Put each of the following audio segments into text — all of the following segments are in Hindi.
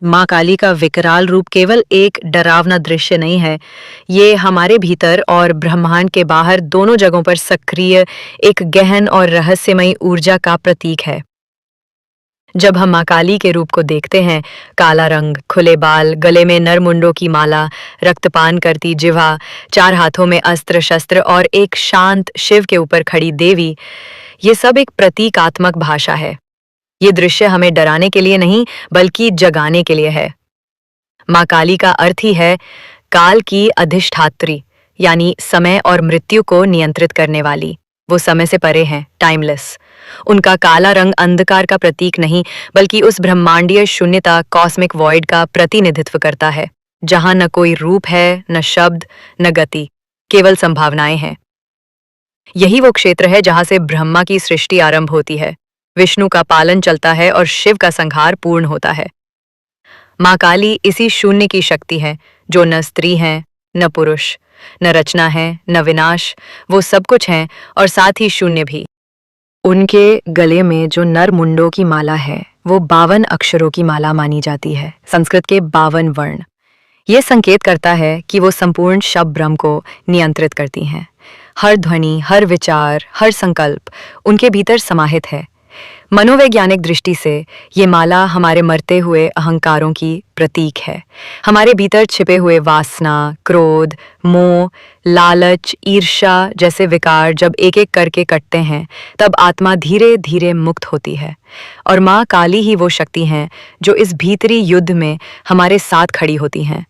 माँ काली का विकराल रूप केवल एक डरावना दृश्य नहीं है, ये हमारे भीतर और ब्रह्मांड के बाहर दोनों जगहों पर सक्रिय एक गहन और रहस्यमयी ऊर्जा का प्रतीक है। जब हम माँ काली के रूप को देखते हैं, काला रंग, खुले बाल, गले में नरमुंडों की माला, रक्तपान करती जिह्वा, चार हाथों में अस्त्र शस्त्र और एक शांत शिव के ऊपर खड़ी देवी, ये सब एक प्रतीकात्मक भाषा है। ये दृश्य हमें डराने के लिए नहीं, बल्कि जगाने के लिए है। माँ काली का अर्थ ही है काल की अधिष्ठात्री, यानी समय और मृत्यु को नियंत्रित करने वाली। वो समय से परे हैं, टाइमलेस। उनका काला रंग अंधकार का प्रतीक नहीं, बल्कि उस ब्रह्मांडीय शून्यता, कॉस्मिक वॉइड का प्रतिनिधित्व करता है, जहां न कोई रूप है, न शब्द, न गति, केवल संभावनाएं हैं। यही वो क्षेत्र है जहां से ब्रह्मा की सृष्टि आरंभ होती है, विष्णु का पालन चलता है और शिव का संहार पूर्ण होता है। माँ काली इसी शून्य की शक्ति है, जो न स्त्री है, न पुरुष, न रचना है, न विनाश, वो सब कुछ है और साथ ही शून्य भी। उनके गले में जो नर मुंडों की माला है, वो 52 अक्षरों की माला मानी जाती है, संस्कृत के 52 वर्ण। ये संकेत करता है कि वो संपूर्ण शब्द ब्रह्म को नियंत्रित करती हैं। हर ध्वनि, हर विचार, हर संकल्प उनके भीतर समाहित है। मनोवैज्ञानिक दृष्टि से ये माला हमारे मरते हुए अहंकारों की प्रतीक है। हमारे भीतर छिपे हुए वासना, क्रोध, मोह, लालच, ईर्ष्या जैसे विकार जब एक एक करके कटते हैं, तब आत्मा धीरे धीरे मुक्त होती है। और माँ काली ही वो शक्ति हैं जो इस भीतरी युद्ध में हमारे साथ खड़ी होती हैं।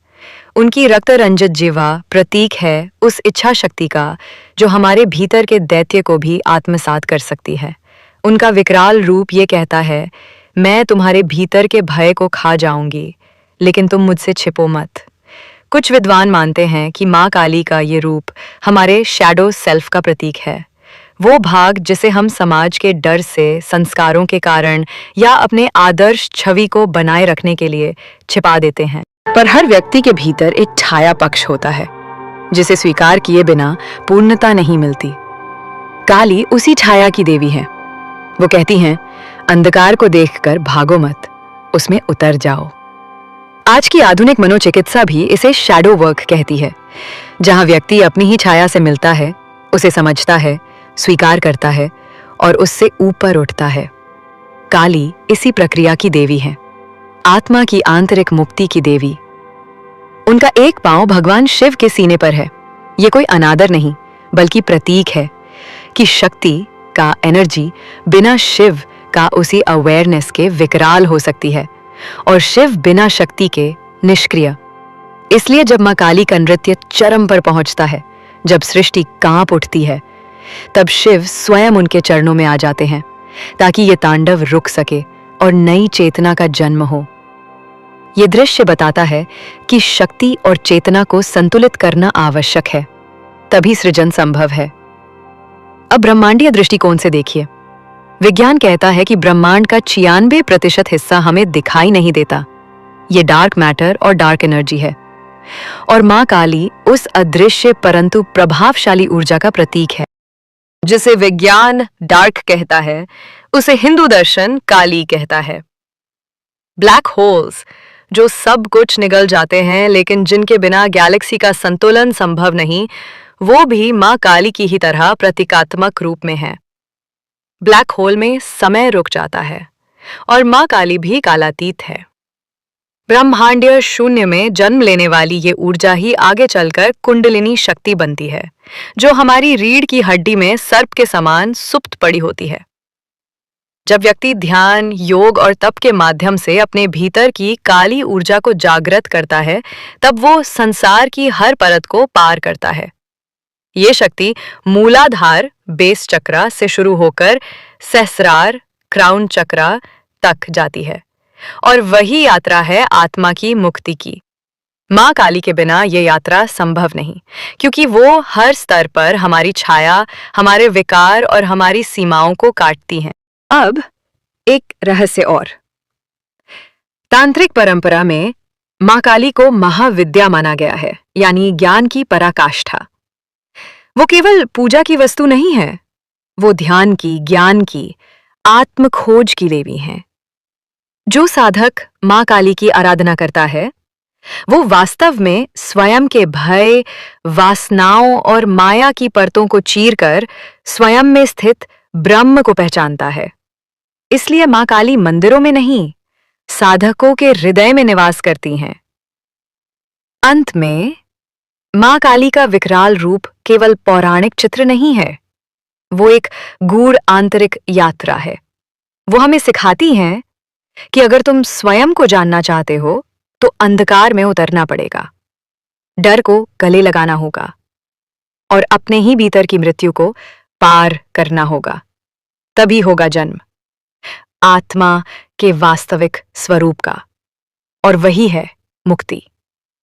उनकी रक्त रंजित जिह्वा प्रतीक है उस इच्छा शक्ति का जो हमारे भीतर के दैत्य को भी आत्मसात कर सकती है। उनका विकराल रूप ये कहता है, मैं तुम्हारे भीतर के भय को खा जाऊंगी, लेकिन तुम मुझसे छिपो मत। कुछ विद्वान मानते हैं कि माँ काली का ये रूप हमारे शैडो सेल्फ का प्रतीक है, वो भाग जिसे हम समाज के डर से, संस्कारों के कारण या अपने आदर्श छवि को बनाए रखने के लिए छिपा देते हैं। पर हर व्यक्ति के भीतर एक छाया पक्ष होता है, जिसे स्वीकार किए बिना पूर्णता नहीं मिलती। काली उसी छाया की देवी है। वो कहती हैं, अंधकार को देखकर भागो मत, उसमें उतर जाओ। आज की आधुनिक मनोचिकित्सा भी इसे शैडो वर्क कहती है, जहां व्यक्ति अपनी ही छाया से मिलता है, उसे समझता है, स्वीकार करता है और उससे ऊपर उठता है। काली इसी प्रक्रिया की देवी है, आत्मा की आंतरिक मुक्ति की देवी। उनका एक पांव भगवान शिव के सीने पर है। ये कोई अनादर नहीं, बल्कि प्रतीक है कि शक्ति का एनर्जी बिना शिव का उसी अवेयरनेस के विकराल हो सकती है और शिव बिना शक्ति के निष्क्रिय। इसलिए जब माँ काली का नृत्य चरम पर पहुंचता है, जब सृष्टि कांप उठती है, तब शिव स्वयं उनके चरणों में आ जाते हैं ताकि ये तांडव रुक सके और नई चेतना का जन्म हो। ये दृश्य बताता है कि शक्ति और चेतना को संतुलित करना आवश्यक है, तभी सृजन संभव है। अब ब्रह्मांडीय दृष्टिकोण से देखिए। विज्ञान कहता है कि ब्रह्मांड का 96% हिस्सा हमें दिखाई नहीं देता। ये डार्क मैटर और डार्क एनर्जी है, और माँ काली उस अदृश्य परंतु प्रभावशाली ऊर्जा का प्रतीक है। जिसे विज्ञान डार्क कहता है, उसे हिंदू दर्शन काली कहता है। ब्लैक होल्स, जो सब कुछ निगल जाते हैं लेकिन जिनके बिना गैलेक्सी का संतुलन संभव नहीं, वो भी माँ काली की ही तरह प्रतीकात्मक रूप में है। ब्लैक होल में समय रुक जाता है और माँ काली भी कालातीत है। ब्रह्मांडीय शून्य में जन्म लेने वाली ये ऊर्जा ही आगे चलकर कुंडलिनी शक्ति बनती है, जो हमारी रीढ़ की हड्डी में सर्प के समान सुप्त पड़ी होती है। जब व्यक्ति ध्यान, योग और तप के माध्यम से अपने भीतर की काली ऊर्जा को जागृत करता है, तब वो संसार की हर परत को पार करता है। ये शक्ति मूलाधार बेस चक्रा से शुरू होकर सहस्रार क्राउन चक्रा तक जाती है, और वही यात्रा है आत्मा की मुक्ति की। माँ काली के बिना ये यात्रा संभव नहीं, क्योंकि वो हर स्तर पर हमारी छाया, हमारे विकार और हमारी सीमाओं को काटती हैं। अब एक रहस्य और। तांत्रिक परंपरा में माँ काली को महाविद्या माना गया है, यानी ज्ञान की पराकाष्ठा। वो केवल पूजा की वस्तु नहीं है, वो ध्यान की, ज्ञान की, आत्म खोज की देवी हैं। जो साधक मां काली की आराधना करता है वो वास्तव में स्वयं के भय, वासनाओं और माया की परतों को चीरकर स्वयं में स्थित ब्रह्म को पहचानता है। इसलिए मां काली मंदिरों में नहीं, साधकों के हृदय में निवास करती हैं। अंत में मां काली का विकराल रूप केवल पौराणिक चित्र नहीं है, वो एक गूढ़ आंतरिक यात्रा है। वो हमें सिखाती हैं कि अगर तुम स्वयं को जानना चाहते हो तो अंधकार में उतरना पड़ेगा, डर को गले लगाना होगा और अपने ही भीतर की मृत्यु को पार करना होगा। तभी होगा जन्म आत्मा के वास्तविक स्वरूप का, और वही है मुक्ति।